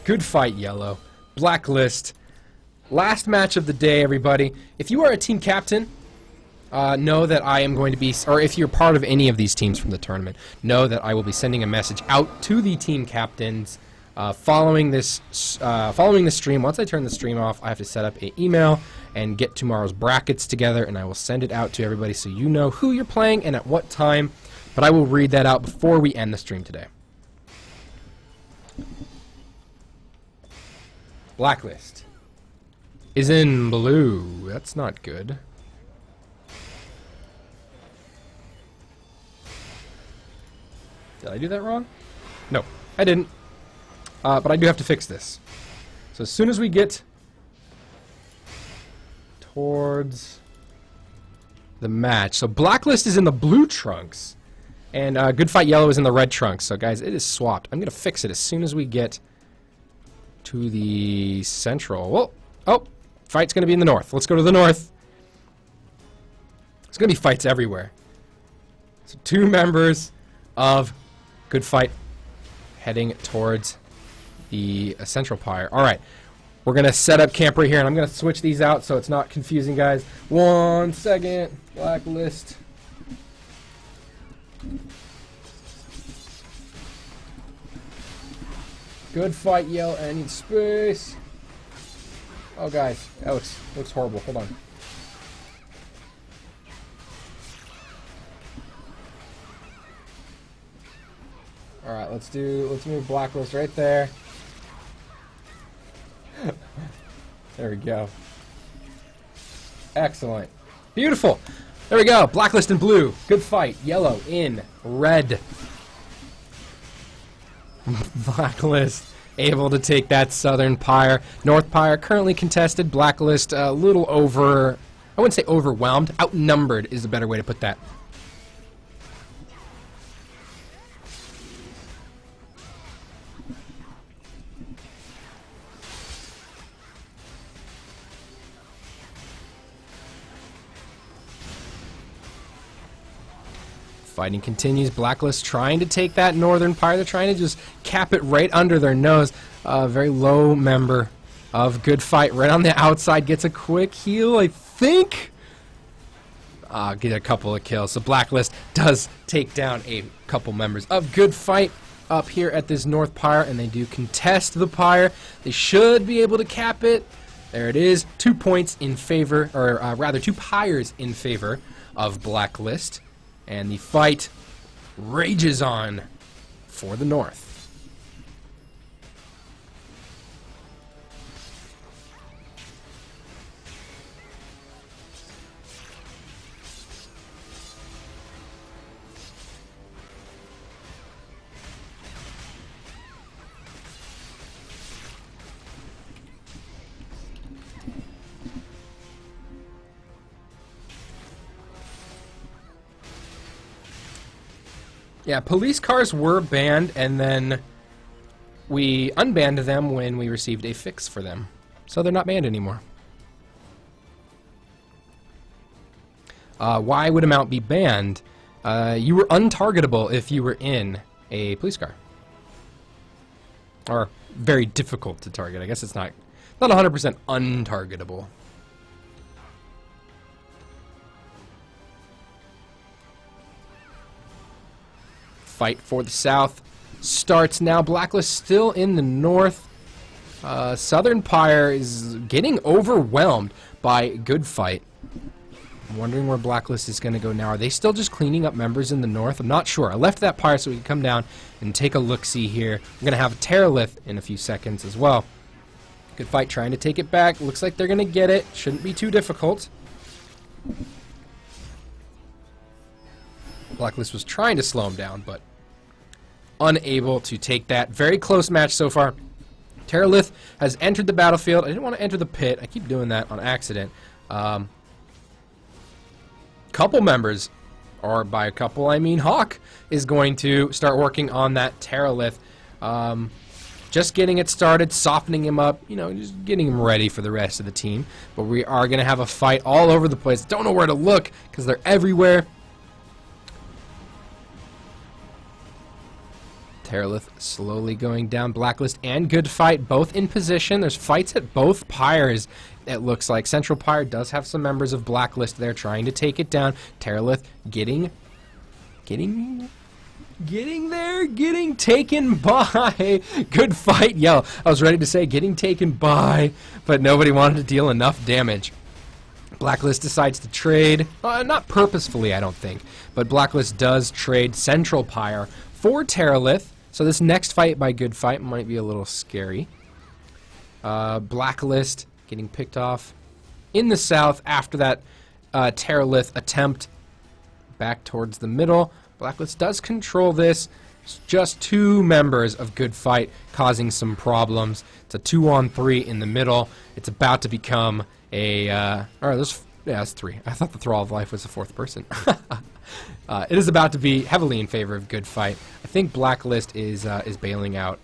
Good fight, Yellow. Blacklist. Last match of the day, everybody. If you are a team captain, know that I am going to be, or if you're part of any of these teams from the tournament, know that I will be sending a message out to the team captains following this stream. Once I turn the stream off, I have to set up an email and get tomorrow's brackets together, and I will send it out to everybody so you know who you're playing and at what time. But I will read that out before we end the stream today. Blacklist is in blue. That's not good. Did I do that wrong? No, I didn't. But I do have to fix this. So as soon as we get towards the match, so Blacklist is in the blue trunks, and Good Fight Yellow is in the red trunks. So guys, it is swapped. I'm gonna fix it as soon as we get to the central. Well, oh, fight's gonna be in the north. Let's go to the north. There's gonna be fights everywhere. So 2 members of Good Fight heading towards the central pyre. All right, we're gonna set up camp right here, and I'm gonna switch these out so it's not confusing, guys. 1 second. Blacklist. Good Fight Yellow. I need space. Oh, guys, that looks horrible. Hold on. All right, let's move Blacklist right there. There we go. Excellent. Beautiful. There we go. Blacklist in blue. Good Fight Yellow in red. Blacklist able to take that southern pyre. North pyre currently contested. Blacklist a little over, I wouldn't say overwhelmed, outnumbered is a better way to put that. Fighting continues. Blacklist trying to take that northern pyre. They're trying to just cap it right under their nose. Very low member of Good Fight right on the outside. Gets a quick heal, I think. Get a couple of kills. So Blacklist does take down a couple members of Good Fight up here at this north pyre, and they do contest the pyre. They should be able to cap it. There it is. 2 points in favor, or rather 2 pyres in favor of Blacklist. And the fight rages on for the north. Yeah, police cars were banned, and then we unbanned them when we received a fix for them. So they're not banned anymore. Why would a mount be banned? You were untargetable if you were in a police car. Or very difficult to target. I guess it's not 100% untargetable. Fight for the south starts now. Blacklist still in the north. Southern pyre is getting overwhelmed by Good Fight. I'm wondering where Blacklist is going to go now. Are they still just cleaning up members in the north? I'm not sure. I left that pyre so we can come down and take a look-see here. We're going to have a Terralith in a few seconds as well. Good Fight trying to take it back. Looks like they're going to get it. Shouldn't be too difficult. Blacklist was trying to slow him down, but unable to take that. Very close match so far. Terralith has entered the battlefield. I didn't want to enter the pit. I keep doing that on accident. Couple members, or by a couple I mean Hawk, is going to start working on that Terralith. Just getting it started, softening him up, you know, just getting him ready for the rest of the team. But we are going to have a fight all over the place. Don't know where to look because they're everywhere. Terralith slowly going down. Blacklist and Good Fight both in position. There's fights at both pyres. It looks like Central Pyre does have some members of Blacklist there trying to take it down. Terralith getting there, getting taken by. Good Fight. Yo, I was ready to say getting taken by, but nobody wanted to deal enough damage. Blacklist decides to trade, not purposefully, I don't think, but Blacklist does trade Central Pyre for Terralith. So this next fight by Good Fight might be a little scary. Blacklist getting picked off in the south after that Terralith attempt back towards the middle. Blacklist does control this. It's just 2 members of Good Fight causing some problems. It's a 2-on-3 in the middle. It's about to become a... it's 3. I thought the Thrall of Life was the 4th person. It is about to be heavily in favor of Good Fight. I think Blacklist is bailing out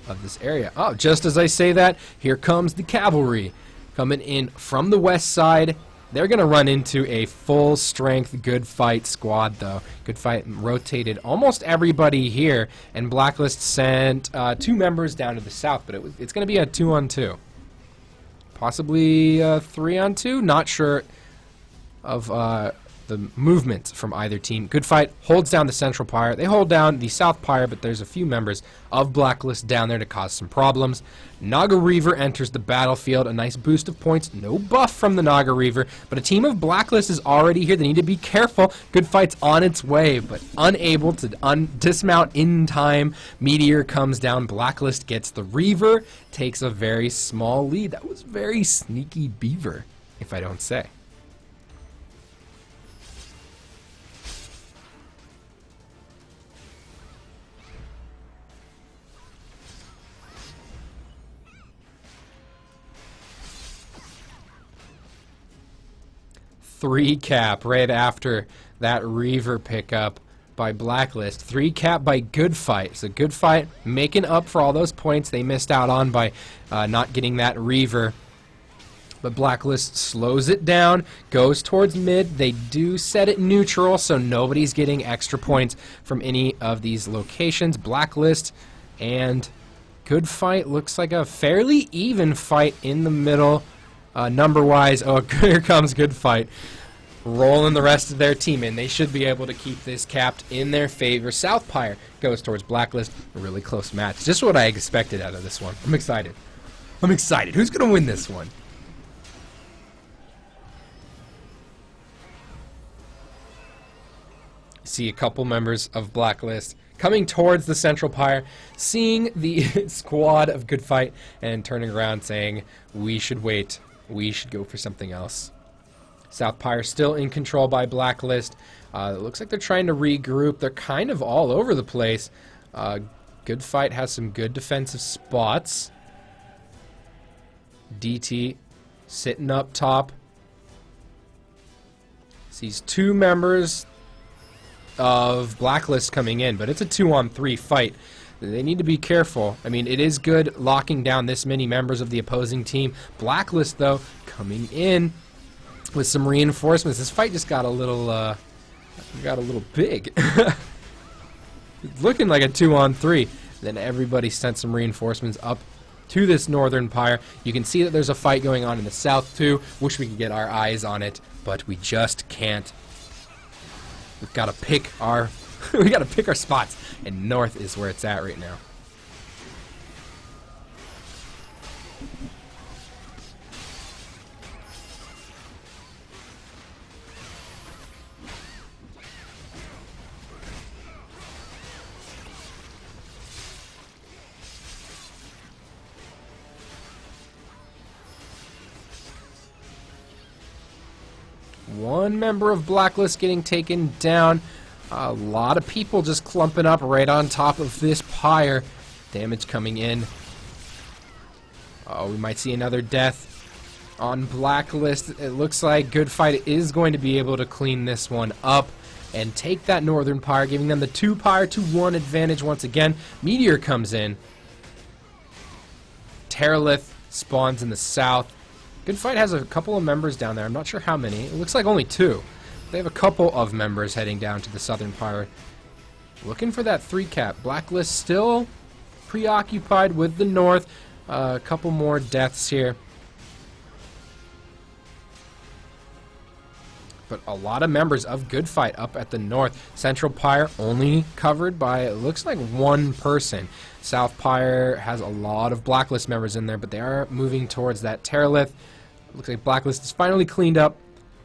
of this area. Oh, just as I say that, here comes the cavalry coming in from the west side. They're going to run into a full-strength Good Fight squad, though. Good Fight rotated almost everybody here, and Blacklist sent 2 members down to the south, but it's going to be a 2-on-2. Possibly 3-on-2? Not sure of the movement from either team. Good Fight holds down the Central Pyre. They hold down the South Pyre, but there's a few members of Blacklist down there to cause some problems. Naga Reaver enters the battlefield. A nice boost of points. No buff from the Naga Reaver, but a team of Blacklist is already here. They need to be careful. Good Fight's on its way, but unable to dismount in time. Meteor comes down. Blacklist gets the Reaver. Takes a very small lead. That was very sneaky beaver, if I don't say. Three cap right after that Reaver pickup by Blacklist. 3 cap by Good Fight. So Good Fight making up for all those points they missed out on by not getting that Reaver. But Blacklist slows it down, goes towards mid. They do set it neutral, so nobody's getting extra points from any of these locations. Blacklist and Good Fight looks like a fairly even fight in the middle. Number-wise, oh, here comes Good Fight. Rolling the rest of their team in. They should be able to keep this capped in their favor. South Pyre goes towards Blacklist. A really close match. Just what I expected out of this one. I'm excited. I'm excited. Who's going to win this one? See a couple members of Blacklist coming towards the Central Pyre, seeing the squad of Good Fight, and turning around saying, we should wait. We should go for something else. South Pyre still in control by Blacklist. It looks like they're trying to regroup. They're kind of all over the place. Good Fight has some good defensive spots. DT sitting up top. Sees 2 members of Blacklist coming in, but it's a 2-on-3 fight. They need to be careful. I mean, it is good locking down this many members of the opposing team. Blacklist, though, coming in with some reinforcements. This fight just got a little big. It's looking like a 2-on-3. Then everybody sent some reinforcements up to this northern pyre. You can see that there's a fight going on in the south, too. Wish we could get our eyes on it, but we just can't. We've got to pick our... we got to pick our spots, and north is where it's at right now. One member of Blacklist getting taken down. A lot of people just clumping up right on top of this pyre. Damage coming in. Oh, we might see another death on Blacklist. It looks like Good Fight is going to be able to clean this one up and take that northern pyre, giving them the 2 pyre to 1 advantage once again. Meteor comes in. Terralith spawns in the south. Good Fight has a couple of members down there. I'm not sure how many. It looks like only 2. They have a couple of members heading down to the southern pyre. Looking for that 3 cap. Blacklist still preoccupied with the north. A couple more deaths here. But a lot of members of Good Fight up at the north. Central Pyre only covered by, it looks like, 1 person. South Pyre has a lot of Blacklist members in there, but they are moving towards that Terralith. Looks like Blacklist is finally cleaned up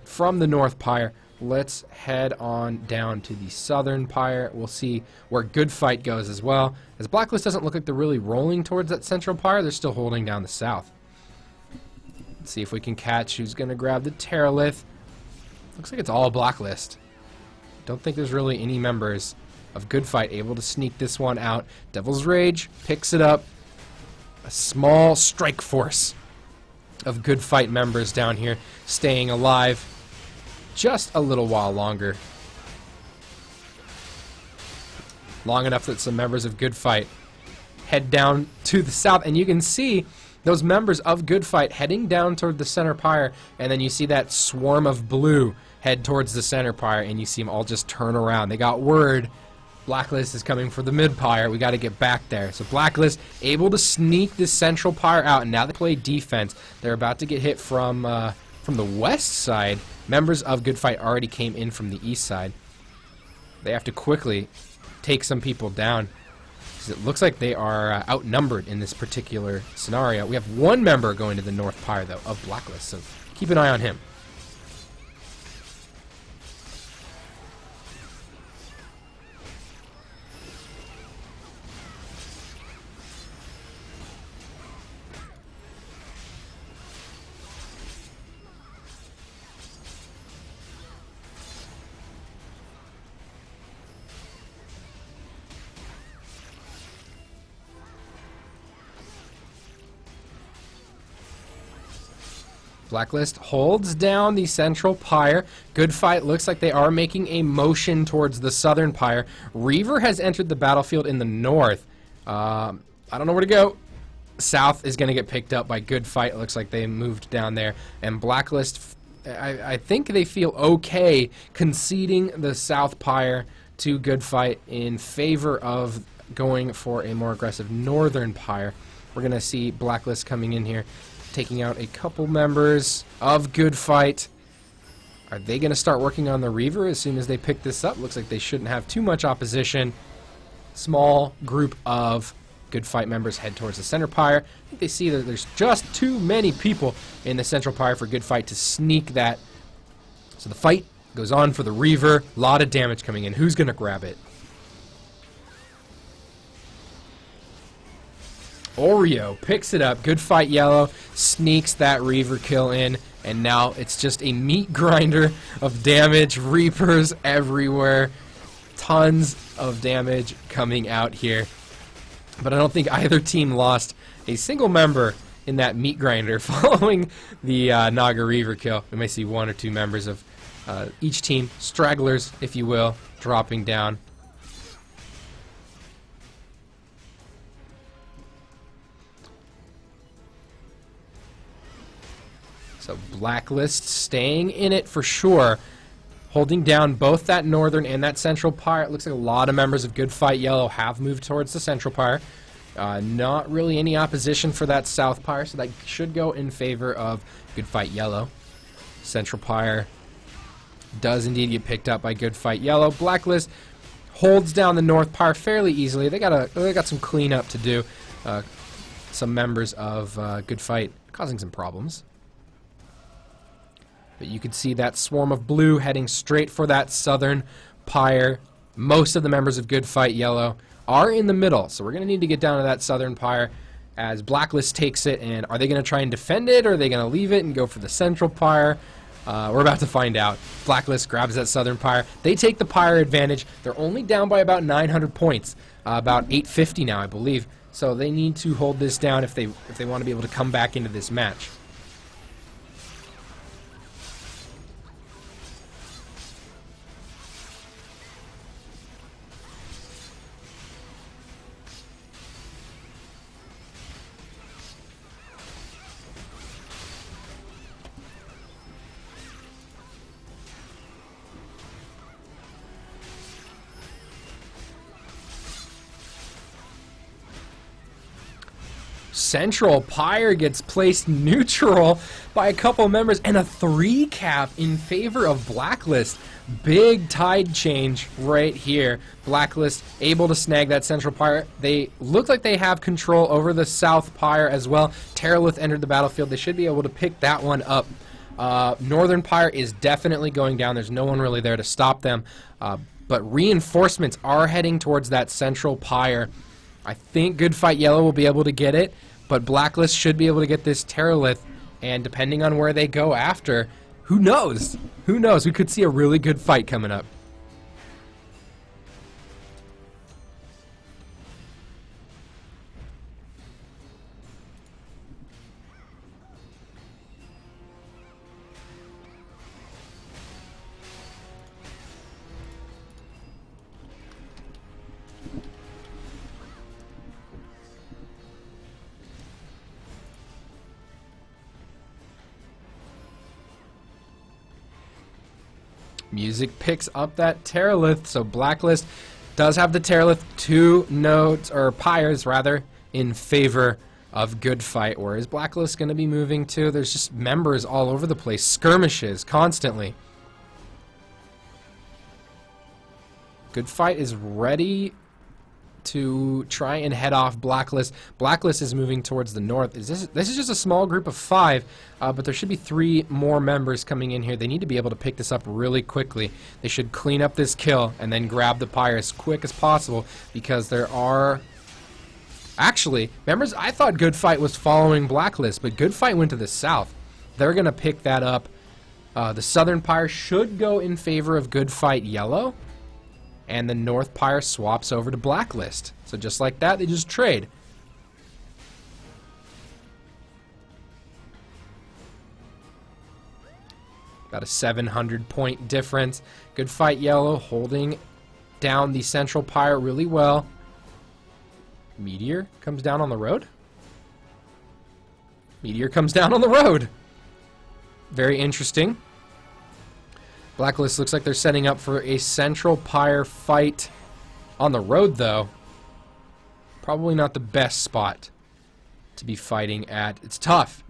from the North Pyre. Let's head on down to the Southern Pyre. We'll see where Good Fight goes as well. As Blacklist doesn't look like they're really rolling towards that Central Pyre, they're still holding down the South. Let's see if we can catch who's going to grab the Terralith. Looks like it's all Blacklist. Don't think there's really any members of Good Fight able to sneak this one out. Devil's Rage picks it up. A small strike force of Good Fight members down here staying alive just a little while longer. Long enough that some members of Good Fight head down to the south, and you can see those members of Good Fight heading down toward the center pyre, and then you see that swarm of blue head towards the center pyre, and you see them all just turn around. They got word Blacklist is coming for the mid pyre. We got to get back there. So Blacklist able to sneak this central pyre out, and now they play defense. They're about to get hit from the west side. Members of Good Fight already came in from the east side. They have to quickly take some people down. It looks like they are outnumbered in this particular scenario. We have 1 member going to the North Pyre, though, of Blacklist, so keep an eye on him. Blacklist holds down the central pyre. Good Fight looks like they are making a motion towards the southern pyre. Reaver has entered the battlefield in the north. I don't know where to go. South is going to get picked up by Good Fight. It looks like they moved down there. And Blacklist, I think they feel okay conceding the south pyre to Good Fight in favor of going for a more aggressive northern pyre. We're going to see Blacklist coming in here, taking out a couple members of Good Fight. Are they going to start working on the Reaver as soon as they pick this up? Looks like they shouldn't have too much opposition. Small group of Good Fight members head towards the center pyre. I think they see that there's just too many people in the central pyre for Good Fight to sneak that. So the fight goes on for the Reaver. A lot of damage coming in. Who's going to grab it? Oreo picks it up. Good Fight Yellow sneaks that Reaver kill in, and now it's just a meat grinder of damage. Reapers everywhere. Tons of damage coming out here. But I don't think either team lost a single member in that meat grinder following the Naga Reaver kill. We may see 1 or 2 members of each team, stragglers, if you will, dropping down. So Blacklist staying in it for sure, holding down both that northern and that central pyre. It looks like a lot of members of Good Fight Yellow have moved towards the central pyre. Not really any opposition for that south pyre, so that should go in favor of Good Fight Yellow. Central pyre does indeed get picked up by Good Fight Yellow. Blacklist holds down the north pyre fairly easily. They got some cleanup to do. Some members of Good Fight causing some problems. But you can see that swarm of blue heading straight for that southern pyre. Most of the members of Good Fight Yellow are in the middle, so we're going to need to get down to that southern pyre as Blacklist takes it. And are they going to try and defend it, or are they going to leave it and go for the central pyre? We're about to find out. Blacklist grabs that southern pyre. They take the pyre advantage. They're only down by about 900 points, about 850 now, I believe. So they need to hold this down if they want to be able to come back into this match. Central Pyre gets placed neutral by a couple members, and a 3 cap in favor of Blacklist. Big tide change right here. Blacklist able to snag that Central Pyre. They look like they have control over the South Pyre as well. Terralith entered the battlefield. They should be able to pick that one up. Northern Pyre is definitely going down. There's no one really there to stop them. But reinforcements are heading towards that Central Pyre. I think Good Fight Yellow will be able to get it, but Blacklist should be able to get this Terralith, and depending on where they go after, who knows? Who knows? We could see a really good fight coming up. Music picks up that Terralith, so Blacklist does have the Terralith 2 nodes, or pyres rather, in favor of Good Fight. Where is Blacklist going to be moving to? There's just members all over the place, skirmishes constantly. Good Fight is ready to try and head off Blacklist. Blacklist is moving towards the north. This is just a small group of 5, but there should be 3 more members coming in here. They need to be able to pick this up really quickly. They should clean up this kill and then grab the pyre as quick as possible, because there are... Actually, members, I thought Good Fight was following Blacklist, but Good Fight went to the south. They're going to pick that up. The southern pyre should go in favor of Good Fight Yellow, and the North Pyre swaps over to Blacklist. So just like that, they just trade. About a 700-point difference. Good Fight Yellow holding down the Central Pyre really well. Meteor comes down on the road. Meteor comes down on the road. Very interesting. Blacklist looks like they're setting up for a Central Pyre fight on the road, though. Probably not the best spot to be fighting at. It's tough.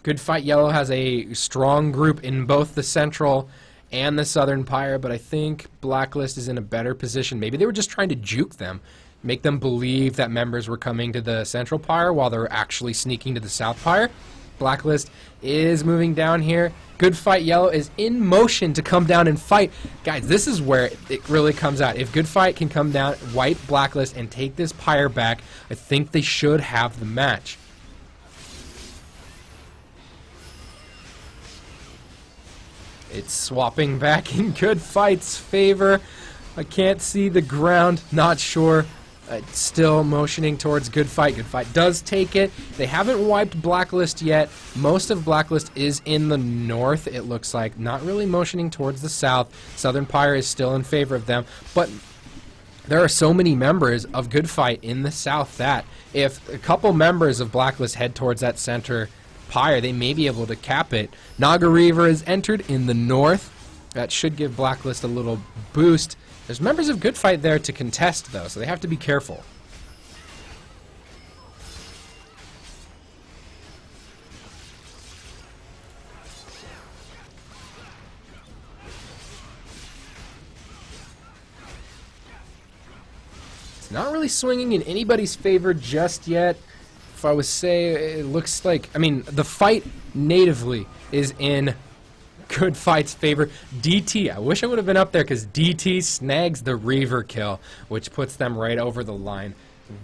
Good Fight Yellow has a strong group in both the Central and the Southern Pyre, but I think Blacklist is in a better position. Maybe they were just trying to juke them, make them believe that members were coming to the Central Pyre while they're actually sneaking to the South Pyre. Blacklist is moving down here. Good Fight Yellow is in motion to come down and fight. Guys, this is where it really comes out. If Good Fight can come down, wipe Blacklist, and take this pyre back, I think they should have the match. It's swapping back in Good Fight's favor. I can't see the ground, not sure. Still motioning towards Good Fight. Good Fight does take it. They haven't wiped Blacklist yet. Most of Blacklist is in the north, it looks like. Not really motioning towards the south. Southern Pyre is still in favor of them. But there are so many members of Good Fight in the south that if a couple members of Blacklist head towards that center Pyre, they may be able to cap it. Naga Reaver is entered in the north. That should give Blacklist a little boost. There's members of Good Fight there to contest, though, so they have to be careful. It's not really swinging in anybody's favor just yet. If I was say, it looks like, I mean, the fight natively is in Good Fight's favor. DT, I wish I would have been up there, because DT snags the Reaver kill, which puts them right over the line.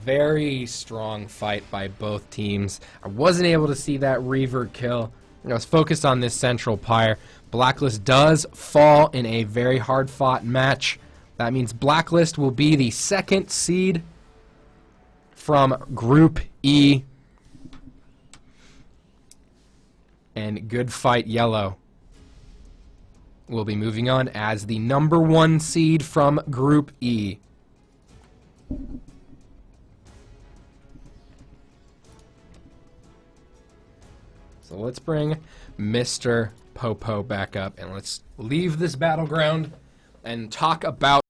Very strong fight by both teams. I wasn't able to see that Reaver kill. I was focused on this Central Pyre. Blacklist does fall in a very hard-fought match. That means Blacklist will be the 2nd seed from Group E. And Good Fight Yellow will be moving on as the number 1 seed from Group E. So let's bring Mr. Popo back up, and let's leave this battleground and talk about